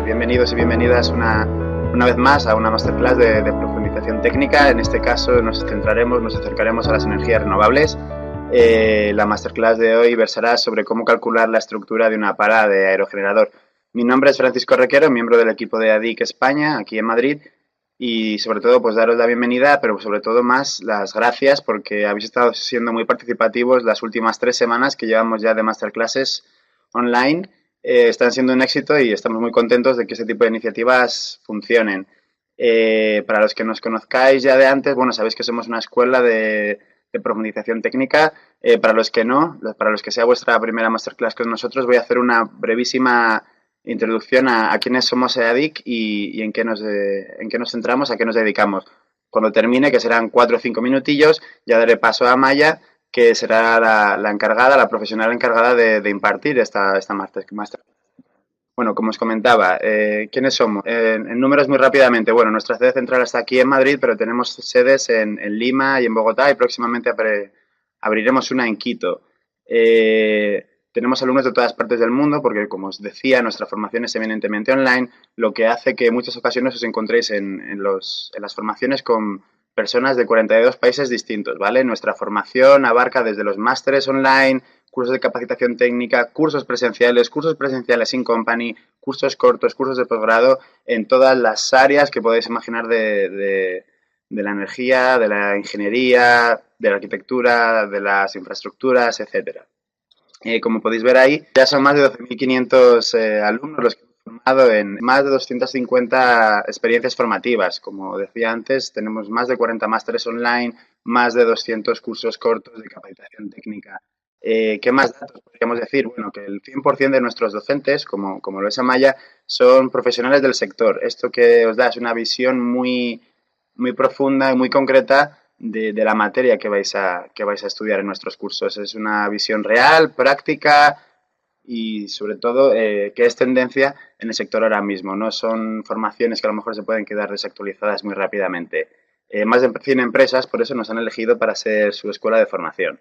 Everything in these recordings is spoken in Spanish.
bienvenidos y bienvenidas una vez más a una masterclass de profundización técnica. En este caso nos acercaremos a las energías renovables. La masterclass de hoy versará sobre cómo calcular la estructura de una pala de aerogenerador. Mi nombre es Francisco Requero, miembro del equipo de ADIC España, aquí en Madrid, y sobre todo pues daros la bienvenida, pero sobre todo más las gracias porque habéis estado siendo muy participativos las últimas 3 semanas que llevamos ya de masterclasses online. Están siendo un éxito y estamos muy contentos de que este tipo de iniciativas funcionen. Para los que nos conozcáis ya de antes, bueno, sabéis que somos una escuela de profundización técnica. Para los que no, para los que sea vuestra primera masterclass con nosotros, voy a hacer una brevísima introducción a quiénes somos EADIC y en qué nos centramos, a qué nos dedicamos. Cuando termine, que serán 4 o 5 minutillos, ya daré paso a Maya, que será la profesional encargada de impartir esta masterclass. Bueno, como os comentaba, ¿quiénes somos? En números muy rápidamente. Bueno, nuestra sede central está aquí en Madrid, pero tenemos sedes en Lima y en Bogotá y próximamente abriremos una en Quito. Tenemos alumnos de todas partes del mundo porque, como os decía, nuestra formación es eminentemente online, lo que hace que en muchas ocasiones os encontréis en las formaciones con personas de 42 países distintos, ¿vale? Nuestra formación abarca desde los másteres online, cursos de capacitación técnica, cursos presenciales in company, cursos cortos, cursos de posgrado, en todas las áreas que podéis imaginar de la energía, de la ingeniería, de la arquitectura, de las infraestructuras, etcétera. Como podéis ver ahí, ya son más de 12.500 alumnos los que hemos formado en más de 250 experiencias formativas. Como decía antes, tenemos más de 40 másteres online, más de 200 cursos cortos de capacitación técnica. ¿Qué más datos podríamos decir? Bueno, que el 100% de nuestros docentes, como lo es Amaya, son profesionales del sector. Esto que os da es una visión muy, muy profunda y muy concreta de la materia que vais a estudiar en nuestros cursos. Es una visión real, práctica y sobre todo que es tendencia en el sector ahora mismo. No son formaciones que a lo mejor se pueden quedar desactualizadas muy rápidamente. Más de 100 empresas por eso nos han elegido para ser su escuela de formación.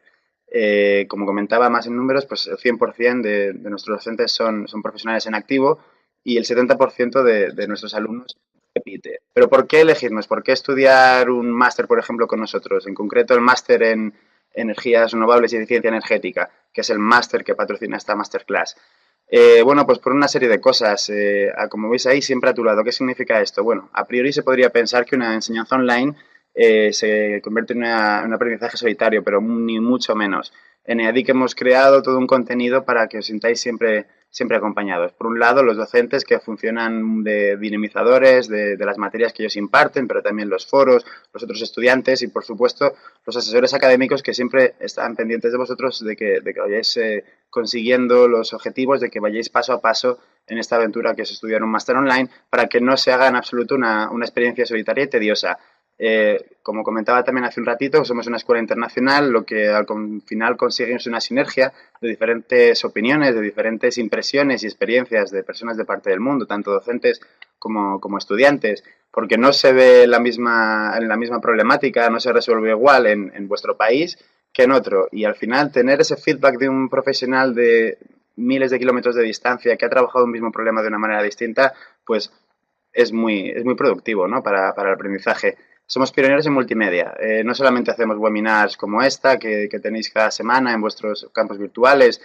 Como comentaba más en números, pues el 100% de nuestros docentes son profesionales en activo y el 70% de nuestros alumnos repite. Pero ¿por qué elegirnos? ¿Por qué estudiar un máster, por ejemplo, con nosotros? En concreto, el máster en energías renovables y eficiencia energética, que es el máster que patrocina esta masterclass. Bueno, pues por una serie de cosas. Como veis ahí, siempre a tu lado. ¿Qué significa esto? Bueno, a priori se podría pensar que una enseñanza online se convierte en un aprendizaje solitario, pero ni mucho menos. En EADIC hemos creado todo un contenido para que os sintáis siempre acompañados. Por un lado, los docentes que funcionan de dinamizadores de las materias que ellos imparten, pero también los foros, los otros estudiantes y, por supuesto, los asesores académicos que siempre están pendientes de vosotros de que vayáis consiguiendo los objetivos, de que vayáis paso a paso en esta aventura que es estudiar un máster online para que no se haga en absoluto una experiencia solitaria y tediosa. Como comentaba también hace un ratito, somos una escuela internacional, lo que al final consigue es una sinergia de diferentes opiniones, de diferentes impresiones y experiencias de personas de parte del mundo, tanto docentes como estudiantes, porque no se ve la misma problemática, no se resuelve igual en vuestro país que en otro. Y al final tener ese feedback de un profesional de miles de kilómetros de distancia que ha trabajado un mismo problema de una manera distinta, pues es muy productivo, ¿no? para el aprendizaje. Somos pioneros en multimedia. No solamente hacemos webinars como esta, que tenéis cada semana en vuestros campus virtuales,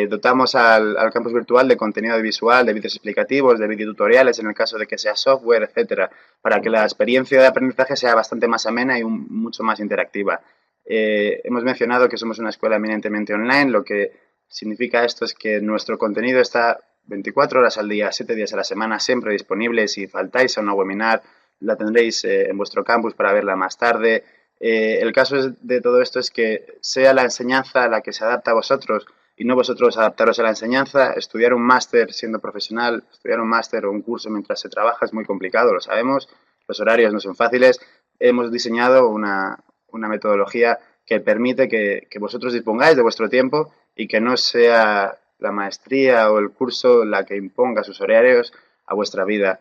dotamos al campus virtual de contenido visual, de vídeos explicativos, de videotutoriales en el caso de que sea software, etcétera, para que la experiencia de aprendizaje sea bastante más amena y mucho más interactiva. Hemos mencionado que somos una escuela eminentemente online. Lo que significa esto es que nuestro contenido está 24 horas al día, 7 días a la semana, siempre disponible. Si faltáis a una webinar, la tendréis en vuestro campus para verla más tarde. El caso de todo esto es que sea la enseñanza la que se adapta a vosotros y no vosotros adaptaros a la enseñanza. Estudiar un máster siendo profesional, estudiar un máster o un curso mientras se trabaja es muy complicado, lo sabemos. Los horarios no son fáciles. Hemos diseñado una metodología que permite que vosotros dispongáis de vuestro tiempo y que no sea la maestría o el curso la que imponga sus horarios a vuestra vida.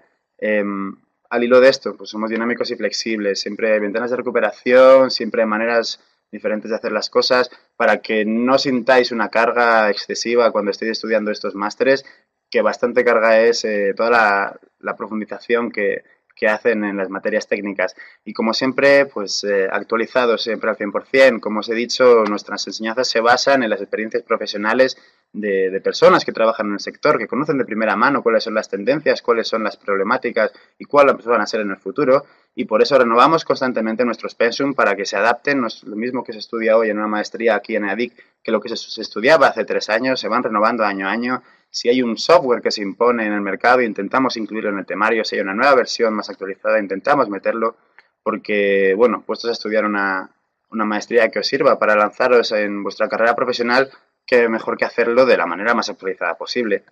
Al hilo de esto, pues somos dinámicos y flexibles, siempre hay ventanas de recuperación, siempre hay maneras diferentes de hacer las cosas para que no sintáis una carga excesiva cuando estéis estudiando estos másteres que bastante carga es toda la profundización que hacen en las materias técnicas. Y como siempre, pues actualizado siempre al 100%. Como os he dicho, nuestras enseñanzas se basan en las experiencias profesionales de personas que trabajan en el sector, que conocen de primera mano cuáles son las tendencias, cuáles son las problemáticas y cuáles van a ser en el futuro. Y por eso renovamos constantemente nuestros pensum para que se adapten. No es lo mismo que se estudia hoy en una maestría aquí en EADIC que lo que se estudiaba hace 3 años. Se van renovando año a año. Si hay un software que se impone en el mercado, intentamos incluirlo en el temario. Si hay una nueva versión más actualizada, intentamos meterlo porque, bueno, puestos a estudiar una maestría que os sirva para lanzaros en vuestra carrera profesional, que mejor que hacerlo de la manera más actualizada posible.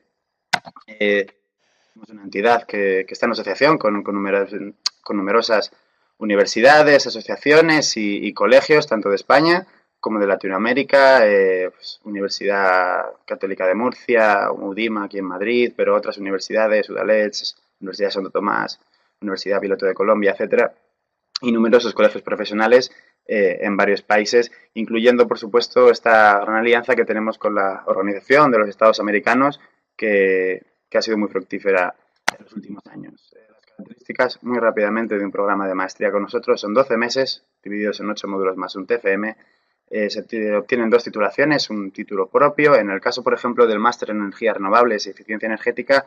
Somos una entidad que está en asociación con numerosas universidades, asociaciones y colegios, tanto de España como de Latinoamérica, pues, Universidad Católica de Murcia, UDIMA aquí en Madrid, pero otras universidades, Udalets, Universidad de Santo Tomás, Universidad Piloto de Colombia, etcétera, y numerosos colegios profesionales en varios países, incluyendo, por supuesto, esta gran alianza que tenemos con la Organización de los Estados Americanos, que ha sido muy fructífera en los últimos años. Las características, muy rápidamente, de un programa de maestría con nosotros son 12 meses, divididos en 8 módulos más un TFM. Se obtienen 2 titulaciones, un título propio. En el caso, por ejemplo, del máster en energías renovables y eficiencia energética,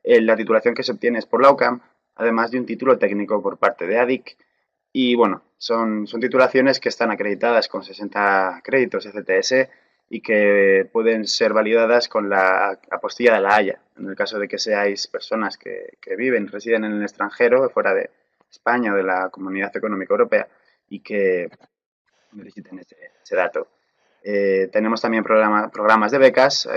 la titulación que se obtiene es por la UCAM, además de un título técnico por parte de ADIC. Y bueno, son titulaciones que están acreditadas con 60 créditos ECTS y que pueden ser validadas con la apostilla de la Haya. En el caso de que seáis personas que viven, residen en el extranjero, fuera de España o de la Comunidad Económica Europea, y que necesiten ese dato. Tenemos también programas de becas,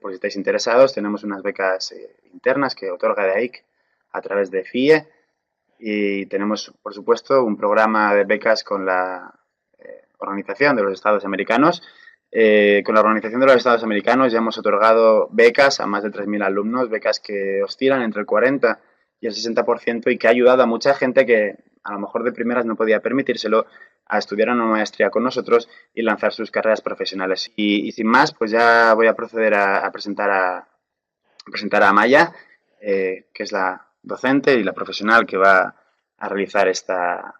por si estáis interesados. Tenemos unas becas internas que otorga DAIC a través de FIE, y tenemos, por supuesto, un programa de becas con la Organización de los Estados Americanos. Con la Organización de los Estados Americanos ya hemos otorgado becas a más de 3.000 alumnos, becas que oscilan entre el 40 y el 60% y que ha ayudado a mucha gente que a lo mejor de primeras no podía permitírselo a estudiar una maestría con nosotros y lanzar sus carreras profesionales. Y sin más, pues ya voy a proceder a presentar a Amaya, que es la docente y la profesional que va a realizar esta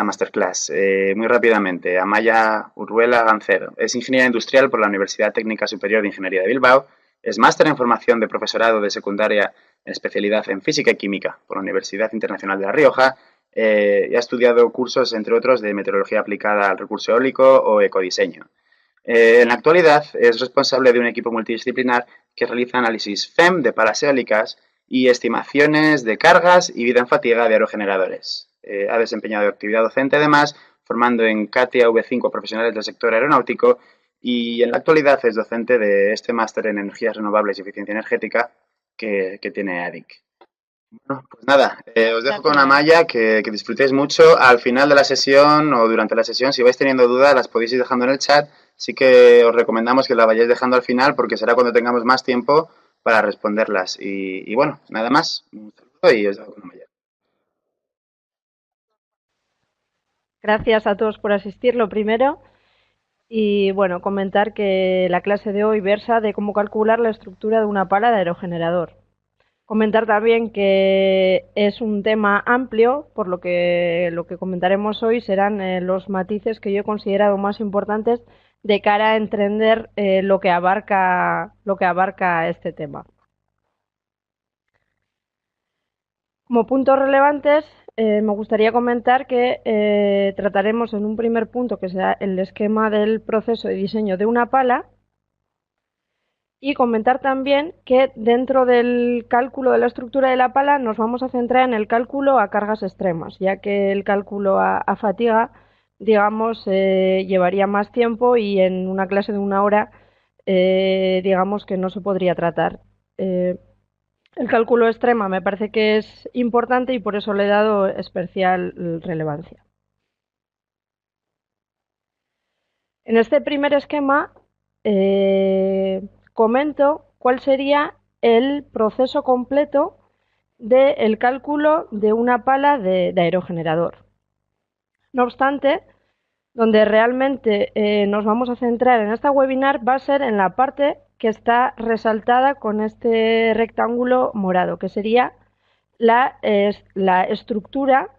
masterclass. Muy rápidamente, Amaya Urruela Gancero es ingeniera industrial por la Universidad Técnica Superior de Ingeniería de Bilbao, es máster en formación de profesorado de secundaria en especialidad en física y química por la Universidad Internacional de La Rioja, y ha estudiado cursos, entre otros, de meteorología aplicada al recurso eólico o ecodiseño. En la actualidad es responsable de un equipo multidisciplinar que realiza análisis FEM de palas eólicas y estimaciones de cargas y vida en fatiga de aerogeneradores. Ha desempeñado actividad docente, además, formando en CATIA V5 profesionales del sector aeronáutico, y en la actualidad es docente de este máster en energías renovables y eficiencia energética que tiene ADIC. Bueno, pues nada, os dejo con Amaya, que disfrutéis mucho. Al final de la sesión o durante la sesión, si vais teniendo dudas, las podéis ir dejando en el chat. Sí que os recomendamos que la vayáis dejando al final, porque será cuando tengamos más tiempo para responderlas. Y bueno, nada más. Un saludo y os dejo con Amaya. Gracias a todos por asistir, lo primero. Y bueno, comentar que la clase de hoy versa de cómo calcular la estructura de una pala de aerogenerador. Comentar también que es un tema amplio, por lo que comentaremos hoy serán los matices que yo he considerado más importantes de cara a entender lo que abarca este tema. Como puntos relevantes, me gustaría comentar que trataremos en un primer punto, que será el esquema del proceso de diseño de una pala, y comentar también que dentro del cálculo de la estructura de la pala nos vamos a centrar en el cálculo a cargas extremas, ya que el cálculo a fatiga, digamos, llevaría más tiempo y en una clase de 1 hora, digamos que no se podría tratar. El cálculo extrema me parece que es importante y por eso le he dado especial relevancia. En este primer esquema comento cuál sería el proceso completo del cálculo de una pala de aerogenerador. No obstante, donde realmente nos vamos a centrar en esta webinar va a ser en la parte que está resaltada con este rectángulo morado, que sería la estructura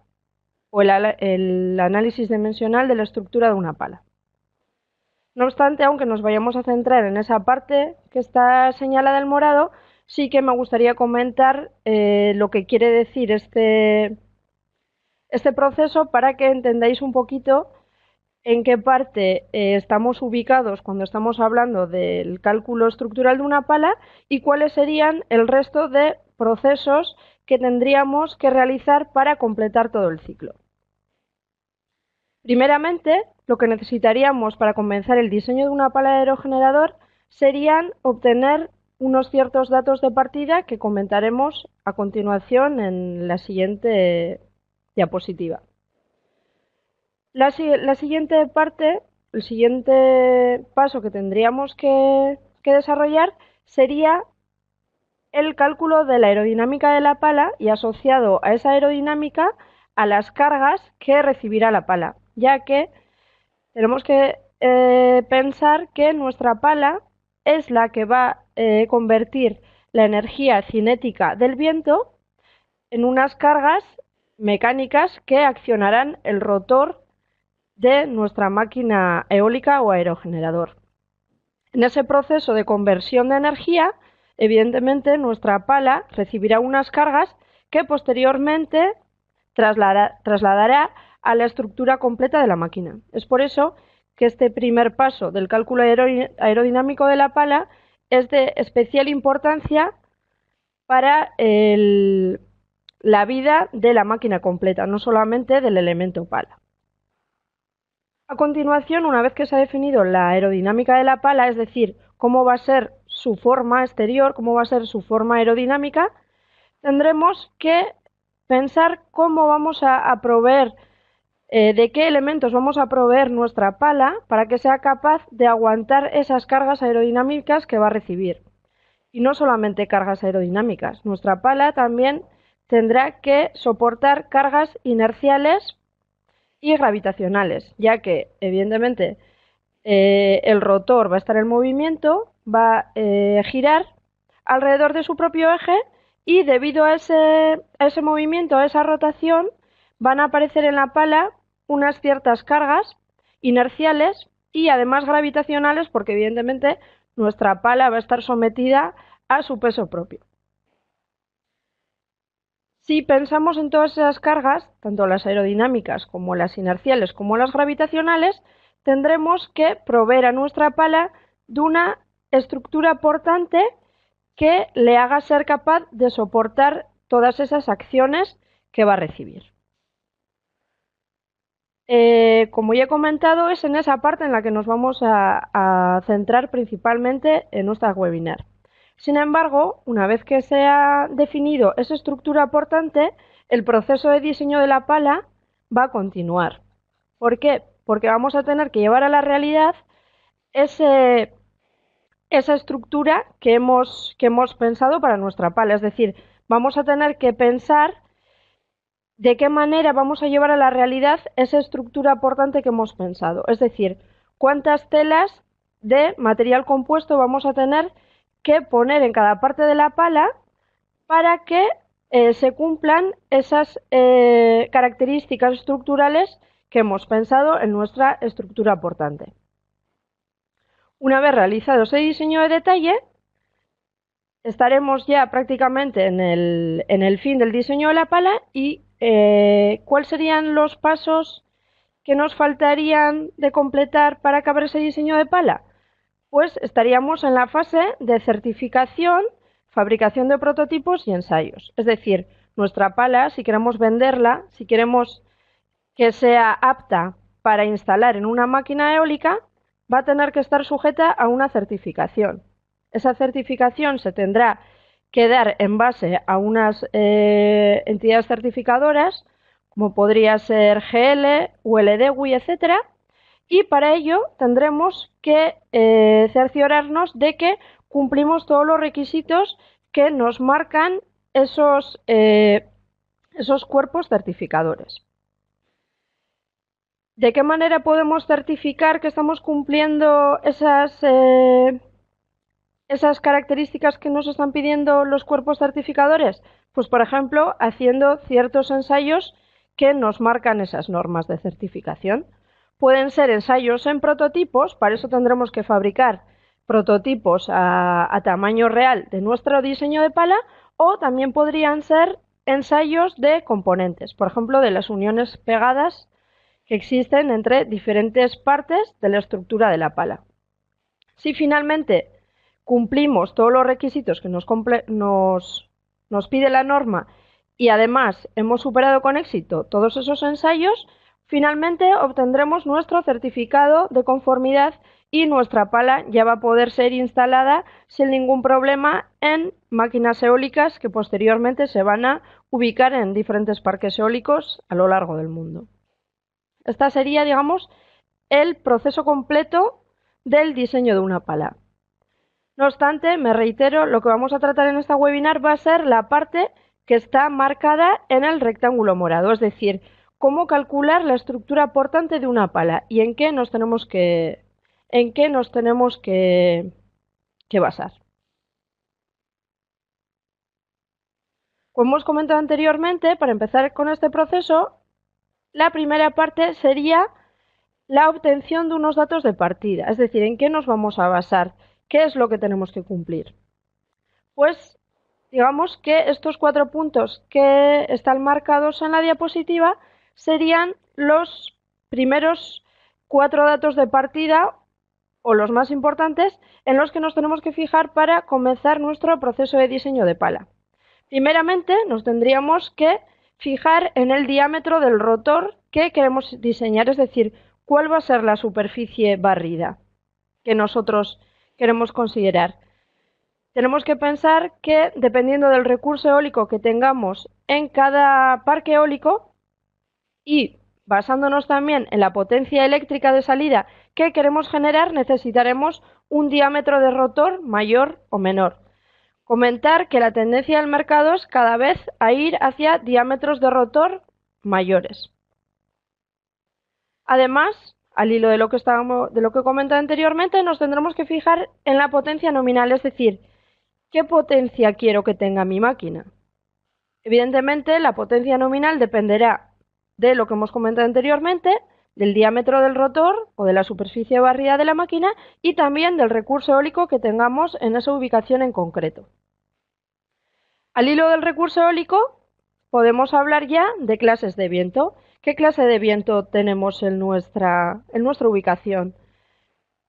o el análisis dimensional de la estructura de una pala. No obstante, aunque nos vayamos a centrar en esa parte que está señalada en morado, sí que me gustaría comentar lo que quiere decir este proceso para que entendáis un poquito en qué parte estamos ubicados cuando estamos hablando del cálculo estructural de una pala y cuáles serían el resto de procesos que tendríamos que realizar para completar todo el ciclo. Primeramente, lo que necesitaríamos para comenzar el diseño de una pala de aerogenerador serían obtener unos ciertos datos de partida que comentaremos a continuación en la siguiente diapositiva. La siguiente parte, el siguiente paso que tendríamos que desarrollar sería el cálculo de la aerodinámica de la pala y asociado a esa aerodinámica a las cargas que recibirá la pala, ya que tenemos que pensar que nuestra pala es la que va a convertir la energía cinética del viento en unas cargas mecánicas que accionarán el rotor de nuestra máquina eólica o aerogenerador. En ese proceso de conversión de energía, evidentemente nuestra pala recibirá unas cargas que posteriormente trasladará a la estructura completa de la máquina. Es por eso que este primer paso del cálculo aerodinámico de la pala es de especial importancia para la vida de la máquina completa, no solamente del elemento pala. A continuación, una vez que se ha definido la aerodinámica de la pala, es decir, cómo va a ser su forma exterior, cómo va a ser su forma aerodinámica, tendremos que pensar cómo vamos a proveer, de qué elementos vamos a proveer nuestra pala para que sea capaz de aguantar esas cargas aerodinámicas que va a recibir. Y no solamente cargas aerodinámicas, nuestra pala también tendrá que soportar cargas inerciales y gravitacionales, ya que evidentemente el rotor va a estar en movimiento, va a girar alrededor de su propio eje y debido a ese movimiento, a esa rotación, van a aparecer en la pala unas ciertas cargas inerciales y además gravitacionales, porque evidentemente nuestra pala va a estar sometida a su peso propio. Si pensamos en todas esas cargas, tanto las aerodinámicas como las inerciales como las gravitacionales, tendremos que proveer a nuestra pala de una estructura portante que le haga ser capaz de soportar todas esas acciones que va a recibir. Como ya he comentado, es en esa parte en la que nos vamos a centrar principalmente en nuestra webinar. Sin embargo, una vez que se ha definido esa estructura portante, el proceso de diseño de la pala va a continuar. ¿Por qué? Porque vamos a tener que llevar a la realidad esa estructura que hemos pensado para nuestra pala. Es decir, vamos a tener que pensar de qué manera vamos a llevar a la realidad esa estructura portante que hemos pensado. Es decir, cuántas telas de material compuesto vamos a tener que poner en cada parte de la pala para que se cumplan esas características estructurales que hemos pensado en nuestra estructura portante. Una vez realizado ese diseño de detalle, estaremos ya prácticamente en el fin del diseño de la pala y ¿cuáles serían los pasos que nos faltarían de completar para acabar ese diseño de pala? Pues estaríamos en la fase de certificación, fabricación de prototipos y ensayos. Es decir, nuestra pala, si queremos venderla, si queremos que sea apta para instalar en una máquina eólica, va a tener que estar sujeta a una certificación. Esa certificación se tendrá que dar en base a unas entidades certificadoras, como podría ser GL, ULD, WI, etcétera, y para ello tendremos que cerciorarnos de que cumplimos todos los requisitos que nos marcan esos cuerpos certificadores. ¿De qué manera podemos certificar que estamos cumpliendo esas características que nos están pidiendo los cuerpos certificadores? Pues, por ejemplo, haciendo ciertos ensayos que nos marcan esas normas de certificación. Pueden ser ensayos en prototipos, para eso tendremos que fabricar prototipos a tamaño real de nuestro diseño de pala, o también podrían ser ensayos de componentes, por ejemplo, de las uniones pegadas que existen entre diferentes partes de la estructura de la pala. Si finalmente cumplimos todos los requisitos que nos pide la norma y además hemos superado con éxito todos esos ensayos, finalmente obtendremos nuestro certificado de conformidad y nuestra pala ya va a poder ser instalada sin ningún problema en máquinas eólicas que posteriormente se van a ubicar en diferentes parques eólicos a lo largo del mundo. Este sería, digamos, el proceso completo del diseño de una pala. No obstante, me reitero, lo que vamos a tratar en esta webinar va a ser la parte que está marcada en el rectángulo morado, es decir, cómo calcular la estructura portante de una pala y en qué nos tenemos que basar. Como hemos comentado anteriormente, para empezar con este proceso, la primera parte sería la obtención de unos datos de partida, es decir, en qué nos vamos a basar, qué es lo que tenemos que cumplir. Pues digamos que estos 4 puntos que están marcados en la diapositiva serían los primeros 4 datos de partida o los más importantes en los que nos tenemos que fijar para comenzar nuestro proceso de diseño de pala. Primeramente nos tendríamos que fijar en el diámetro del rotor que queremos diseñar, es decir, cuál va a ser la superficie barrida que nosotros queremos considerar. Tenemos que pensar que dependiendo del recurso eólico que tengamos en cada parque eólico y basándonos también en la potencia eléctrica de salida que queremos generar, necesitaremos un diámetro de rotor mayor o menor. Comentar que la tendencia del mercado es cada vez a ir hacia diámetros de rotor mayores. Además, al hilo de lo que he comentado anteriormente, nos tendremos que fijar en la potencia nominal, es decir, ¿qué potencia quiero que tenga mi máquina? Evidentemente, la potencia nominal dependerá de lo que hemos comentado anteriormente, del diámetro del rotor o de la superficie barrida de la máquina y también del recurso eólico que tengamos en esa ubicación en concreto. Al hilo del recurso eólico, podemos hablar ya de clases de viento. ¿Qué clase de viento tenemos en nuestra ubicación?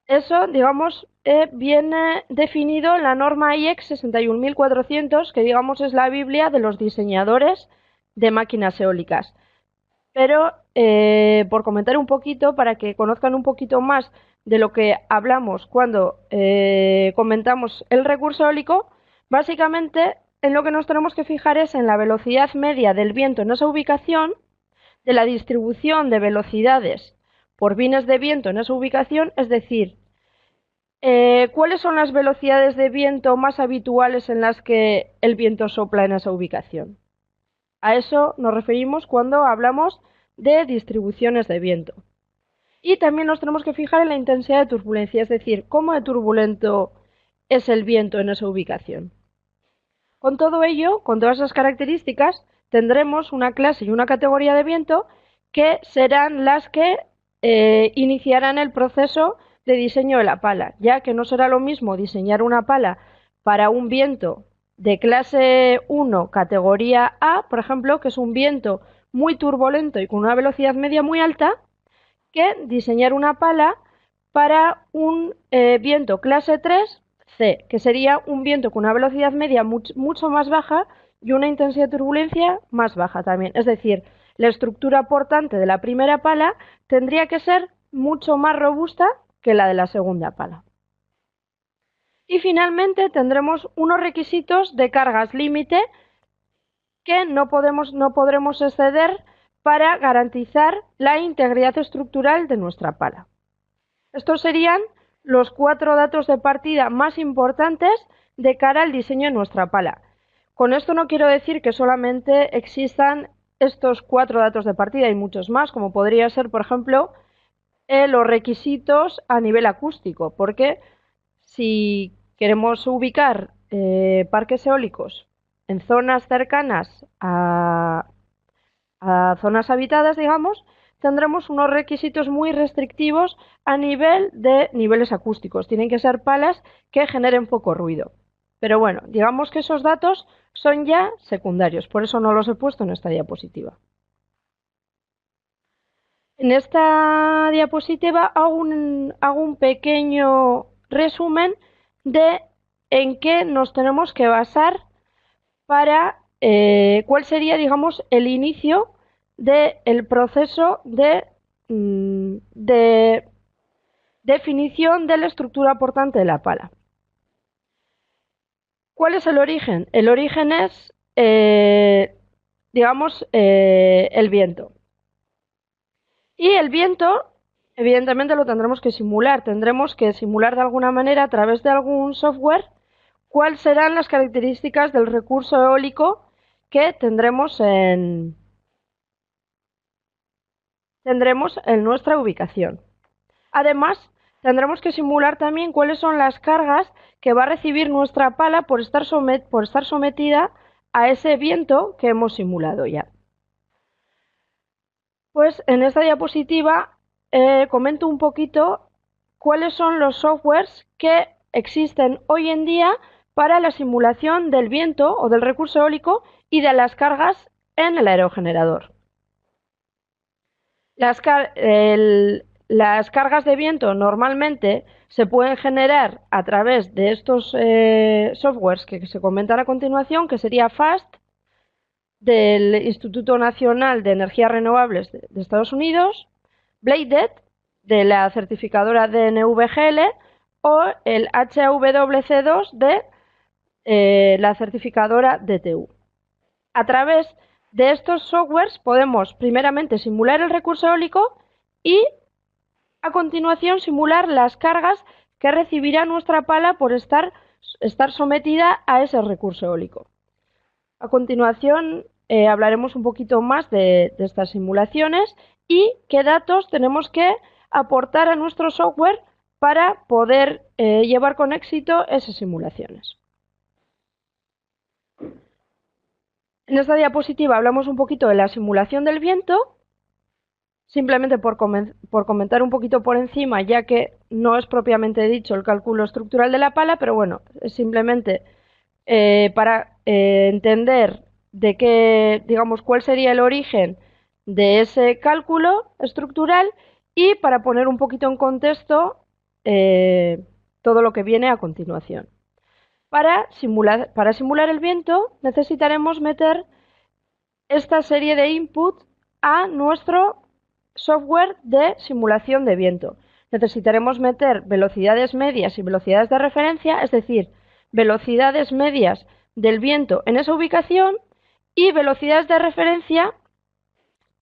Eso, digamos, viene definido en la norma IEC 61400, que digamos es la Biblia de los diseñadores de máquinas eólicas. Pero, por comentar un poquito, para que conozcan un poquito más de lo que hablamos cuando comentamos el recurso eólico, básicamente en lo que nos tenemos que fijar es en la velocidad media del viento en esa ubicación, de la distribución de velocidades por bines de viento en esa ubicación, es decir, ¿cuáles son las velocidades de viento más habituales en las que el viento sopla en esa ubicación? A eso nos referimos cuando hablamos de distribuciones de viento. Y también nos tenemos que fijar en la intensidad de turbulencia, es decir, cómo de turbulento es el viento en esa ubicación. Con todo ello, con todas esas características, tendremos una clase y una categoría de viento que serán las que iniciarán el proceso de diseño de la pala, ya que no será lo mismo diseñar una pala para un viento de clase 1, categoría A, por ejemplo, que es un viento muy turbulento y con una velocidad media muy alta, que diseñar una pala para un viento clase 3, C, que sería un viento con una velocidad media mucho más baja y una intensidad de turbulencia más baja también. Es decir, la estructura portante de la primera pala tendría que ser mucho más robusta que la de la segunda pala. Y finalmente tendremos unos requisitos de cargas límite que no podremos exceder para garantizar la integridad estructural de nuestra pala. Estos serían los 4 datos de partida más importantes de cara al diseño de nuestra pala. Con esto no quiero decir que solamente existan estos 4 datos de partida, hay muchos más, como podría ser, por ejemplo, los requisitos a nivel acústico, porque si queremos ubicar parques eólicos en zonas cercanas a zonas habitadas, digamos, tendremos unos requisitos muy restrictivos a nivel de niveles acústicos. Tienen que ser palas que generen poco ruido. Pero bueno, digamos que esos datos son ya secundarios, por eso no los he puesto en esta diapositiva. En esta diapositiva hago un pequeño resumen de en qué nos tenemos que basar para cuál sería, digamos, el inicio del proceso de definición de la estructura portante de la pala. ¿Cuál es el origen? El origen es, digamos, el viento. Y el viento, evidentemente, lo tendremos que simular. Tendremos que simular de alguna manera, a través de algún software, cuáles serán las características del recurso eólico que tendremos en nuestra ubicación. Además, tendremos que simular también cuáles son las cargas que va a recibir nuestra pala por estar sometida a ese viento que hemos simulado ya. Pues en esta diapositiva comento un poquito cuáles son los softwares que existen hoy en día para la simulación del viento o del recurso eólico y de las cargas en el aerogenerador. Las cargas de viento normalmente se pueden generar a través de estos softwares que se comentan a continuación, que sería FAST, del Instituto Nacional de Energías Renovables de Estados Unidos, Bladed, de la certificadora DNVGL, o el HWC2 de la certificadora DTU. A través de estos softwares podemos primeramente simular el recurso eólico y a continuación simular las cargas que recibirá nuestra pala por estar sometida a ese recurso eólico. A continuación hablaremos un poquito más de estas simulaciones y qué datos tenemos que aportar a nuestro software para poder llevar con éxito esas simulaciones. En esta diapositiva hablamos un poquito de la simulación del viento, simplemente por comentar un poquito por encima, ya que no es propiamente dicho el cálculo estructural de la pala, pero bueno, es simplemente para entender de qué, digamos, cuál sería el origen de ese cálculo estructural y para poner un poquito en contexto todo lo que viene a continuación. Para simular el viento necesitaremos meter esta serie de input a nuestro software de simulación de viento. Necesitaremos meter velocidades medias y velocidades de referencia, es decir, velocidades medias del viento en esa ubicación y velocidades de referencia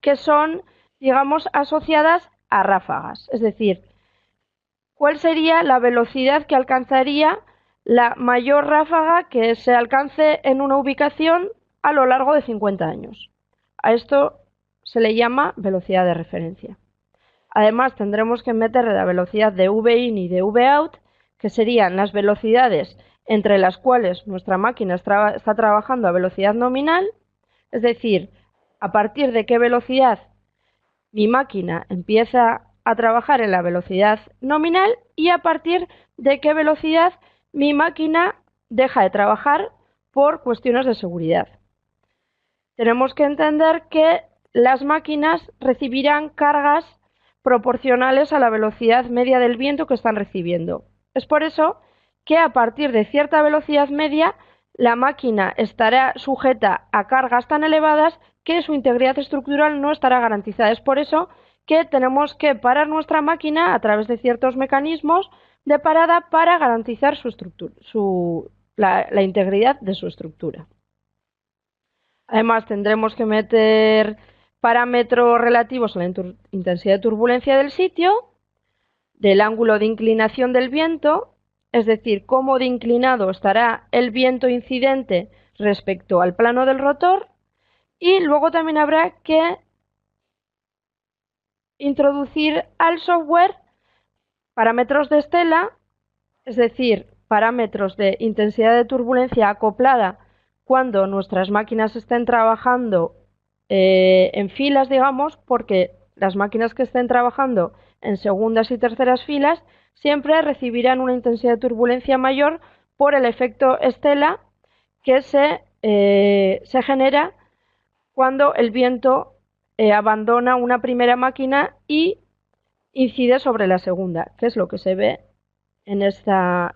que son, digamos, asociadas a ráfagas. Es decir, cuál sería la velocidad que alcanzaría la mayor ráfaga que se alcance en una ubicación a lo largo de 50 años. A esto se le llama velocidad de referencia. Además, tendremos que meter la velocidad de V-in y de V-out, que serían las velocidades entre las cuales nuestra máquina está trabajando a velocidad nominal, es decir, a partir de qué velocidad mi máquina empieza a trabajar en la velocidad nominal y a partir de qué velocidad mi máquina deja de trabajar por cuestiones de seguridad. Tenemos que entender que las máquinas recibirán cargas proporcionales a la velocidad media del viento que están recibiendo. Es por eso que a partir de cierta velocidad media la máquina estará sujeta a cargas tan elevadas que su integridad estructural no estará garantizada. Es por eso que tenemos que parar nuestra máquina a través de ciertos mecanismos de parada para garantizar la integridad de su estructura. Además, tendremos que meter parámetros relativos a la intensidad de turbulencia del sitio, del ángulo de inclinación del viento, es decir, cómo de inclinado estará el viento incidente respecto al plano del rotor, y luego también habrá que introducir al software parámetros de estela, es decir, parámetros de intensidad de turbulencia acoplada cuando nuestras máquinas estén trabajando en filas, digamos, porque las máquinas que estén trabajando en segundas y terceras filas siempre recibirán una intensidad de turbulencia mayor por el efecto estela que se genera cuando el viento abandona una primera máquina y incide sobre la segunda, que es lo que se ve en esta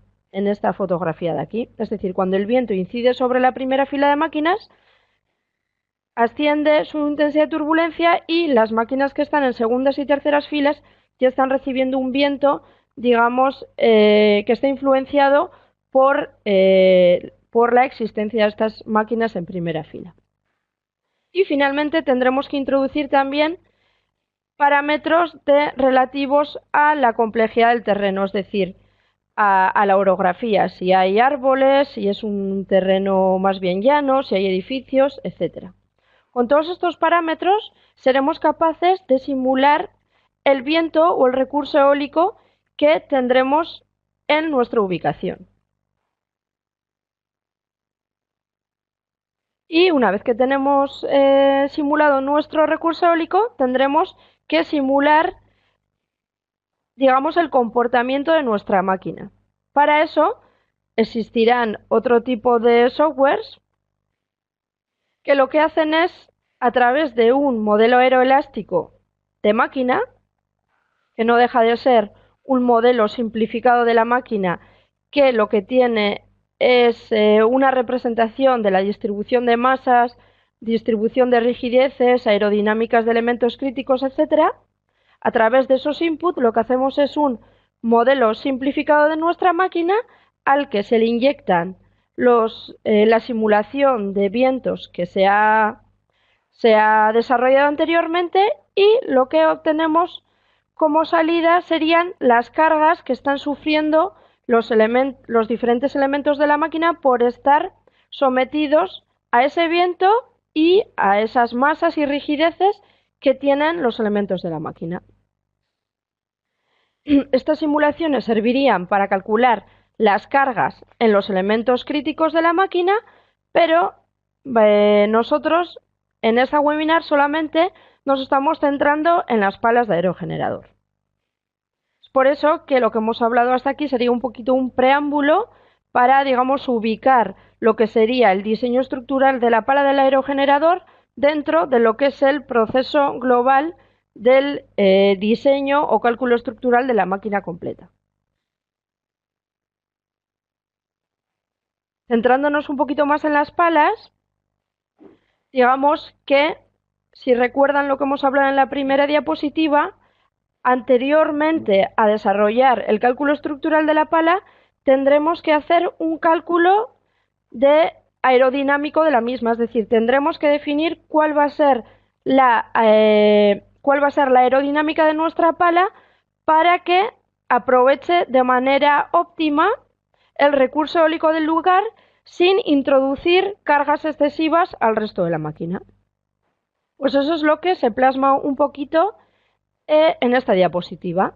fotografía de aquí. Es decir, cuando el viento incide sobre la primera fila de máquinas, asciende su intensidad de turbulencia y las máquinas que están en segundas y terceras filas ya están recibiendo un viento, digamos, que está influenciado por la existencia de estas máquinas en primera fila. Y finalmente tendremos que introducir también parámetros relativos a la complejidad del terreno, es decir, a la orografía, si hay árboles, si es un terreno más bien llano, si hay edificios, etc. Con todos estos parámetros seremos capaces de simular el viento o el recurso eólico que tendremos en nuestra ubicación. Y una vez que tenemos simulado nuestro recurso eólico, tendremos que simular, digamos, el comportamiento de nuestra máquina. Para eso existirán otro tipo de softwares que lo que hacen es, a través de un modelo aeroelástico de máquina, que no deja de ser un modelo simplificado de la máquina, que lo que tiene es una representación de la distribución de masas, distribución de rigideces, aerodinámicas de elementos críticos, etc. A través de esos inputs lo que hacemos es un modelo simplificado de nuestra máquina al que se le inyectan la simulación de vientos que se ha desarrollado anteriormente y lo que obtenemos como salida serían las cargas que están sufriendo los diferentes elementos de la máquina por estar sometidos a ese viento y a esas masas y rigideces que tienen los elementos de la máquina. Estas simulaciones servirían para calcular las cargas en los elementos críticos de la máquina, pero nosotros en esta webinar solamente nos estamos centrando en las palas de aerogenerador. Es por eso que lo que hemos hablado hasta aquí sería un poquito un preámbulo para, digamos, ubicar lo que sería el diseño estructural de la pala del aerogenerador dentro de lo que es el proceso global del diseño o cálculo estructural de la máquina completa. Centrándonos un poquito más en las palas, digamos que, si recuerdan lo que hemos hablado en la primera diapositiva, anteriormente a desarrollar el cálculo estructural de la pala, tendremos que hacer un cálculo aerodinámico de la misma, es decir, tendremos que definir cuál va a ser la aerodinámica de nuestra pala para que aproveche de manera óptima el recurso eólico del lugar sin introducir cargas excesivas al resto de la máquina. Pues eso es lo que se plasma un poquito en esta diapositiva.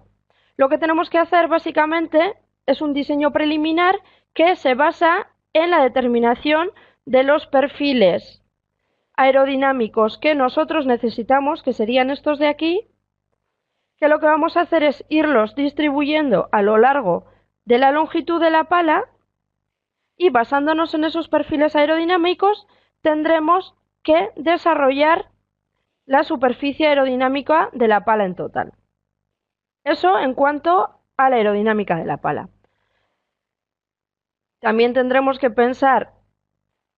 Lo que tenemos que hacer básicamente es un diseño preliminar que se basa en la determinación de los perfiles aerodinámicos que nosotros necesitamos, que serían estos de aquí, que lo que vamos a hacer es irlos distribuyendo a lo largo de la longitud de la pala y basándonos en esos perfiles aerodinámicos tendremos que desarrollar la superficie aerodinámica de la pala en total. Eso en cuanto a la aerodinámica de la pala. También tendremos que pensar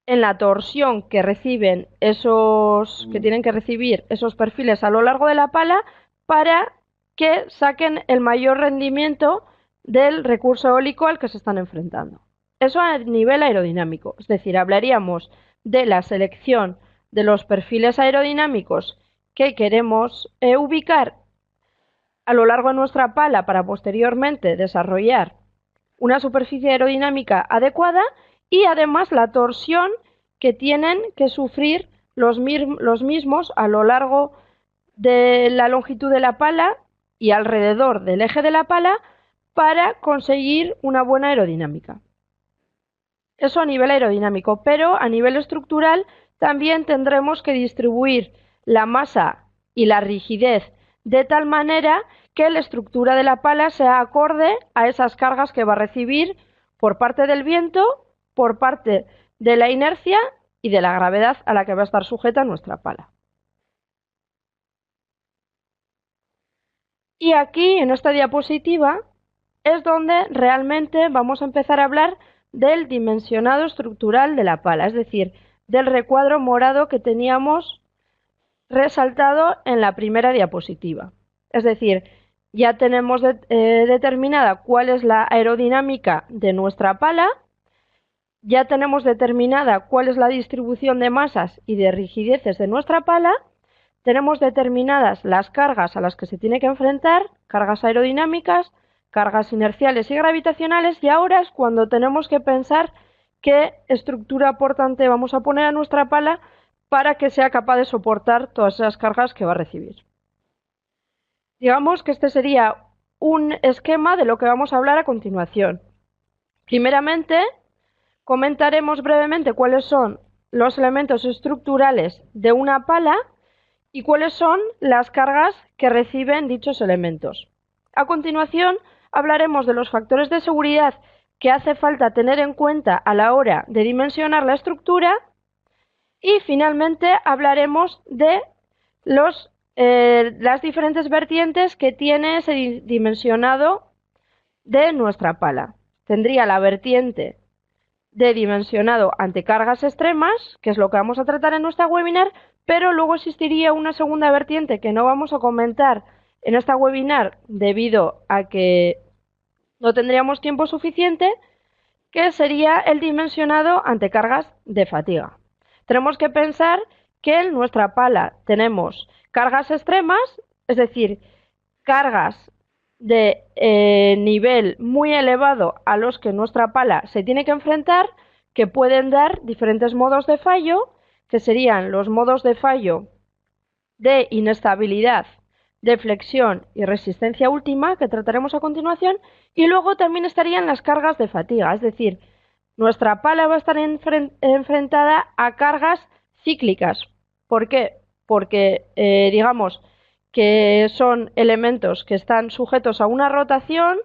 en la torsión que reciben que tienen que recibir esos perfiles a lo largo de la pala para que saquen el mayor rendimiento del recurso eólico al que se están enfrentando. Eso a nivel aerodinámico, es decir, hablaríamos de la selección de los perfiles aerodinámicos que queremos ubicar a lo largo de nuestra pala para posteriormente desarrollar una superficie aerodinámica adecuada y además la torsión que tienen que sufrir los mismos a lo largo de la longitud de la pala y alrededor del eje de la pala para conseguir una buena aerodinámica. Eso a nivel aerodinámico, pero a nivel estructural también tendremos que distribuir la masa y la rigidez de tal manera que la estructura de la pala sea acorde a esas cargas que va a recibir por parte del viento, por parte de la inercia y de la gravedad a la que va a estar sujeta nuestra pala. Y aquí, en esta diapositiva, es donde realmente vamos a empezar a hablar del dimensionado estructural de la pala, es decir, del recuadro morado que teníamos resaltado en la primera diapositiva. Es decir, ya tenemos determinada cuál es la aerodinámica de nuestra pala, ya tenemos determinada cuál es la distribución de masas y de rigideces de nuestra pala, tenemos determinadas las cargas a las que se tiene que enfrentar, cargas aerodinámicas, cargas inerciales y gravitacionales, y ahora es cuando tenemos que pensar qué estructura portante vamos a poner a nuestra pala para que sea capaz de soportar todas esas cargas que va a recibir. Digamos que este sería un esquema de lo que vamos a hablar a continuación. Primeramente, comentaremos brevemente cuáles son los elementos estructurales de una pala y cuáles son las cargas que reciben dichos elementos. A continuación, hablaremos de los factores de seguridad que hace falta tener en cuenta a la hora de dimensionar la estructura y finalmente hablaremos de las diferentes vertientes que tiene ese dimensionado de nuestra pala. Tendría la vertiente de dimensionado ante cargas extremas, que es lo que vamos a tratar en nuestra webinar, pero luego existiría una segunda vertiente que no vamos a comentar en esta webinar debido a que no tendríamos tiempo suficiente, que sería el dimensionado ante cargas de fatiga. Tenemos que pensar que en nuestra pala tenemos cargas extremas, es decir, cargas de nivel muy elevado a los que nuestra pala se tiene que enfrentar, que pueden dar diferentes modos de fallo, que serían los modos de fallo de inestabilidad, de flexión y resistencia última, que trataremos a continuación, y luego también estarían las cargas de fatiga, es decir, nuestra pala va a estar enfrentada a cargas cíclicas. ¿Por qué? Porque, digamos, que son elementos que están sujetos a una rotación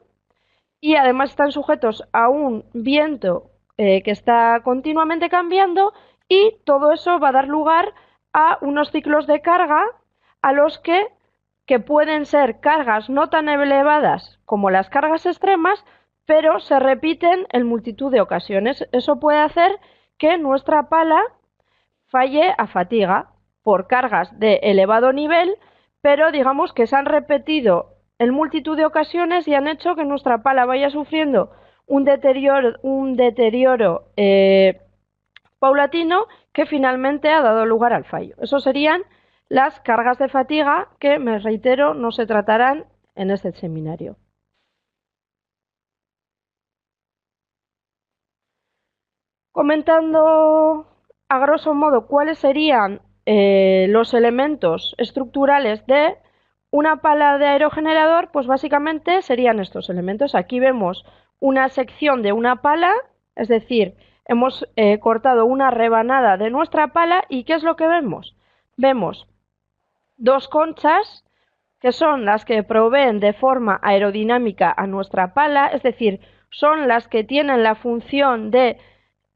y además están sujetos a un viento que está continuamente cambiando, y todo eso va a dar lugar a unos ciclos de carga a los que pueden ser cargas no tan elevadas como las cargas extremas, pero se repiten en multitud de ocasiones. Eso puede hacer que nuestra pala falle a fatiga por cargas de elevado nivel, pero digamos que se han repetido en multitud de ocasiones y han hecho que nuestra pala vaya sufriendo un deterioro paulatino que finalmente ha dado lugar al fallo. Eso serían las cargas de fatiga que, me reitero, no se tratarán en este seminario. Comentando a grosso modo cuáles serían los elementos estructurales de una pala de aerogenerador, pues básicamente serían estos elementos. Aquí vemos una sección de una pala, es decir, hemos cortado una rebanada de nuestra pala, y ¿qué es lo que vemos? Vemos dos conchas que son las que proveen de forma aerodinámica a nuestra pala, es decir, son las que tienen la función de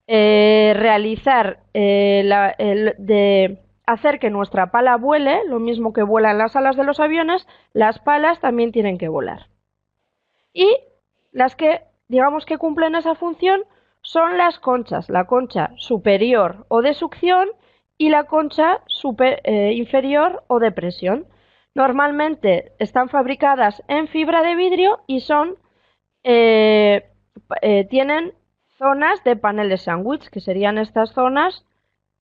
realizar, de hacer que nuestra pala vuele, lo mismo que vuelan las alas de los aviones, las palas también tienen que volar. Y las que, digamos, que cumplen esa función son las conchas, la concha superior o de succión y la concha inferior o de presión. Normalmente están fabricadas en fibra de vidrio y tienen zonas de paneles sándwich, que serían estas zonas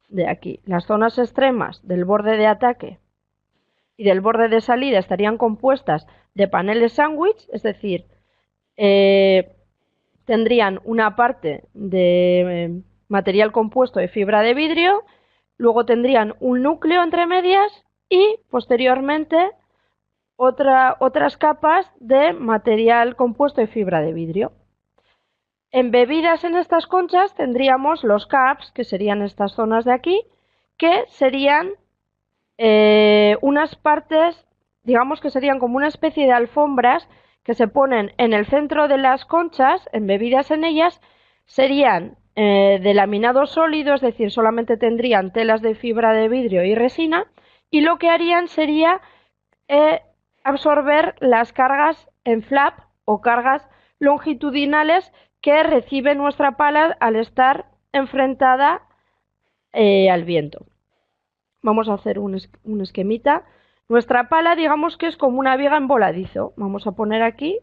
de aquí. Las zonas extremas del borde de ataque y del borde de salida estarían compuestas de paneles sándwich, es decir, tendrían una parte de material compuesto de fibra de vidrio, luego tendrían un núcleo entre medias y posteriormente otras capas de material compuesto de fibra de vidrio. Embebidas en estas conchas tendríamos los caps, que serían estas zonas de aquí, que serían unas partes, digamos que serían como una especie de alfombras que se ponen en el centro de las conchas, embebidas en ellas, serían de laminado sólido, es decir, solamente tendrían telas de fibra de vidrio y resina, y lo que harían sería absorber las cargas en flap o cargas longitudinales que recibe nuestra pala al estar enfrentada al viento. Vamos a hacer un esquemita. Nuestra pala, digamos que es como una viga en voladizo. Vamos a poner aquí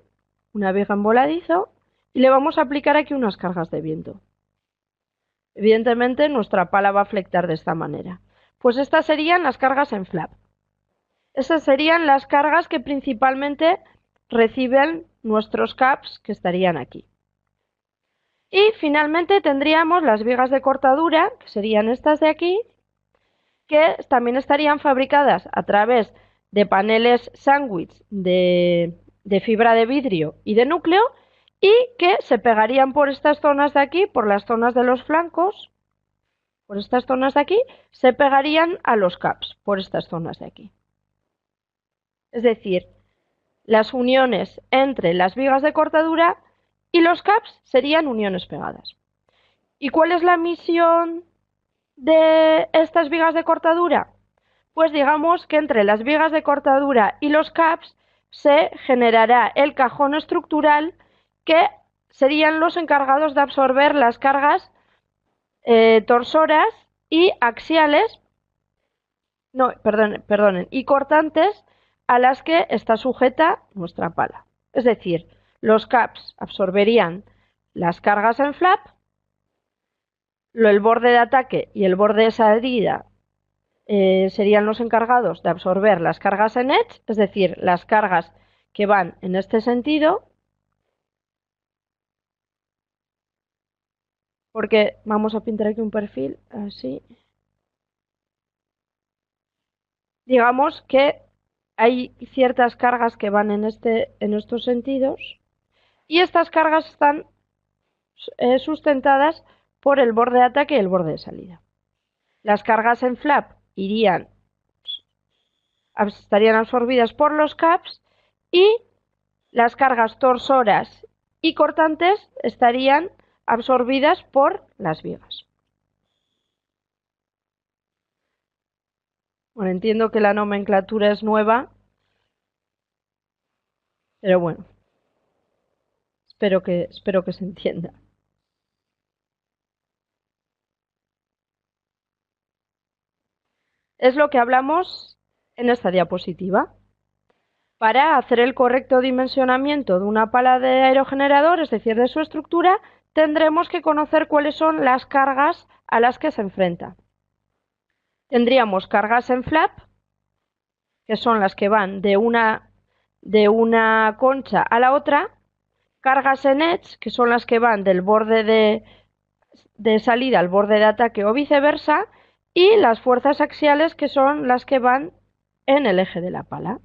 una viga en voladizo y le vamos a aplicar aquí unas cargas de viento. Evidentemente nuestra pala va a flectar de esta manera. Pues estas serían las cargas en flap. Esas serían las cargas que principalmente reciben nuestros caps, que estarían aquí. Y finalmente tendríamos las vigas de cortadura, que serían estas de aquí, que también estarían fabricadas a través de paneles sándwich de fibra de vidrio y de núcleo, y que se pegarían por estas zonas de aquí, por las zonas de los flancos, por estas zonas de aquí, se pegarían a los caps, por estas zonas de aquí. Es decir, las uniones entre las vigas de cortadura y los caps serían uniones pegadas. ¿Y cuál es la misión de estas vigas de cortadura? Pues digamos que entre las vigas de cortadura y los caps se generará el cajón estructural, que serían los encargados de absorber las cargas torsoras y axiales, y cortantes a las que está sujeta nuestra pala. Es decir, los caps absorberían las cargas en flap, el borde de ataque y el borde de salida serían los encargados de absorber las cargas en edge, es decir, las cargas que van en este sentido, porque vamos a pintar aquí un perfil así. Digamos que hay ciertas cargas que van en estos sentidos, y estas cargas están sustentadas por el borde de ataque y el borde de salida. Las cargas en flap estarían absorbidas por los caps, y las cargas torsoras y cortantes estarían absorbidas por las vigas. Bueno, entiendo que la nomenclatura es nueva, pero bueno, espero que se entienda. Es lo que hablamos en esta diapositiva. Para hacer el correcto dimensionamiento de una pala de aerogenerador, es decir, de su estructura, tendremos que conocer cuáles son las cargas a las que se enfrenta. Tendríamos cargas en flap, que son las que van de una concha a la otra, cargas en edge, que son las que van del borde de salida al borde de ataque o viceversa, y las fuerzas axiales, que son las que van en el eje de la pala.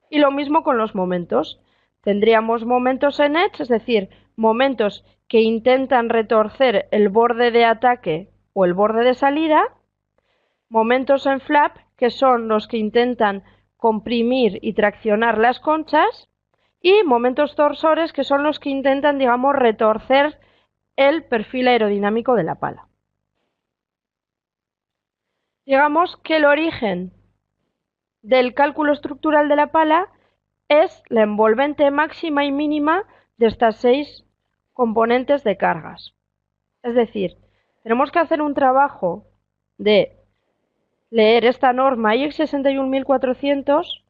Y lo mismo con los momentos. Tendríamos momentos en edge, es decir, momentos que intentan retorcer el borde de ataque o el borde de salida, momentos en flap, que son los que intentan comprimir y traccionar las conchas, y momentos torsores, que son los que intentan, digamos, retorcer el perfil aerodinámico de la pala. Digamos que el origen del cálculo estructural de la pala es la envolvente máxima y mínima de estas 6 componentes de cargas. Es decir, tenemos que hacer un trabajo de leer esta norma IEC 61400,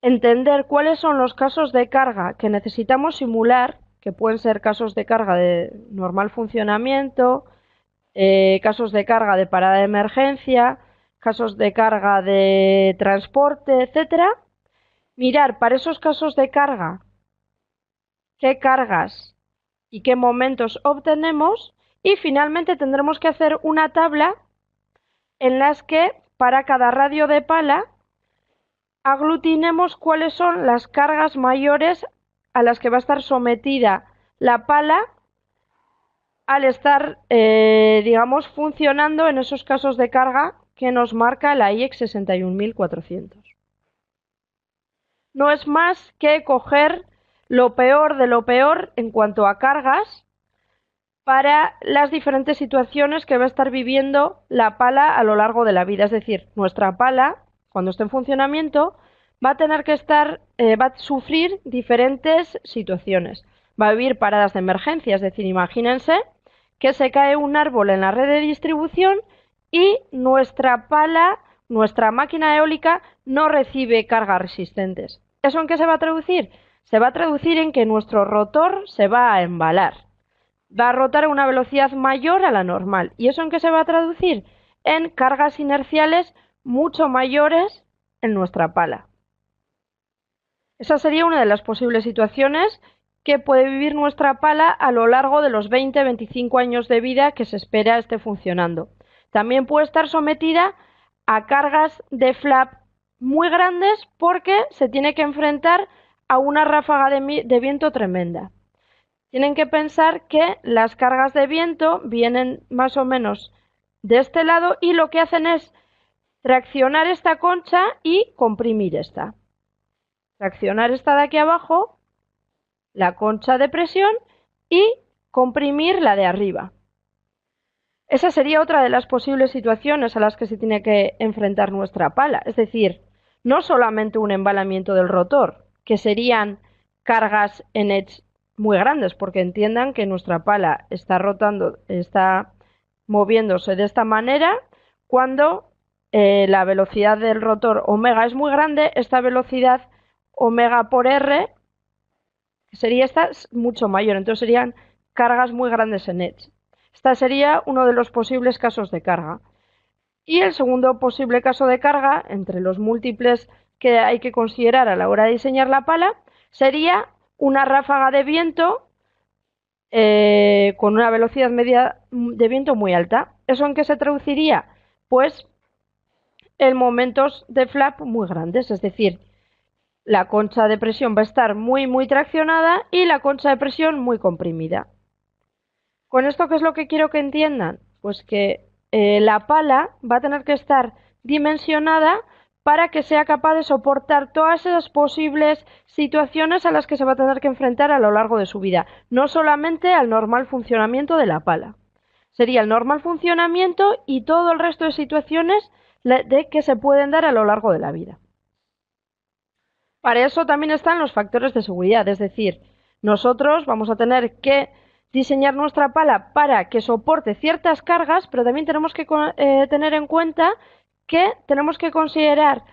entender cuáles son los casos de carga que necesitamos simular, que pueden ser casos de carga de normal funcionamiento, casos de carga de parada de emergencia, casos de carga de transporte, etcétera. Mirar para esos casos de carga qué cargas y qué momentos obtenemos, y finalmente tendremos que hacer una tabla en las que para cada radio de pala aglutinemos cuáles son las cargas mayores a las que va a estar sometida la pala al estar, digamos, funcionando en esos casos de carga que nos marca la IEC 61400. No es más que coger lo peor de lo peor en cuanto a cargas para las diferentes situaciones que va a estar viviendo la pala a lo largo de la vida. Es decir, nuestra pala, cuando esté en funcionamiento, va a tener que estar, va a sufrir diferentes situaciones. Va a vivir paradas de emergencia, es decir, imagínense que se cae un árbol en la red de distribución y nuestra pala, nuestra máquina eólica, no recibe cargas resistentes. ¿Eso en qué se va a traducir? Se va a traducir en que nuestro rotor se va a embalar. Va a rotar a una velocidad mayor a la normal. ¿Y eso en qué se va a traducir? En cargas inerciales mucho mayores en nuestra pala. Esa sería una de las posibles situaciones que puede vivir nuestra pala a lo largo de los 20-25 años de vida que se espera esté funcionando. También puede estar sometida a cargas de flap muy grandes porque se tiene que enfrentar a una ráfaga de viento tremenda. Tienen que pensar que las cargas de viento vienen más o menos de este lado y lo que hacen es traccionar esta concha y comprimir esta. Traccionar esta de aquí abajo, la concha de presión, y comprimir la de arriba. Esa sería otra de las posibles situaciones a las que se tiene que enfrentar nuestra pala. Es decir, no solamente un embalamiento del rotor, que serían cargas en edge muy grandes, porque entiendan que nuestra pala está rotando, está moviéndose de esta manera cuando la velocidad del rotor omega es muy grande. Esta velocidad omega por R sería esta mucho mayor, entonces serían cargas muy grandes en edge. Esta sería uno de los posibles casos de carga. Y el segundo posible caso de carga, entre los múltiples que hay que considerar a la hora de diseñar la pala, sería una ráfaga de viento con una velocidad media de viento muy alta. ¿Eso en qué se traduciría? Pues en momentos de flap muy grandes, es decir, la concha de presión va a estar muy traccionada y la concha de presión muy comprimida. ¿Con esto qué es lo que quiero que entiendan? Pues que la pala va a tener que estar dimensionada para que sea capaz de soportar todas esas posibles situaciones a las que se va a tener que enfrentar a lo largo de su vida, no solamente al normal funcionamiento de la pala. Sería el normal funcionamiento y todo el resto de situaciones que se pueden dar a lo largo de la vida. Para eso también están los factores de seguridad, es decir, nosotros vamos a tener que diseñar nuestra pala para que soporte ciertas cargas, pero también tenemos que tener en cuenta que tenemos que considerar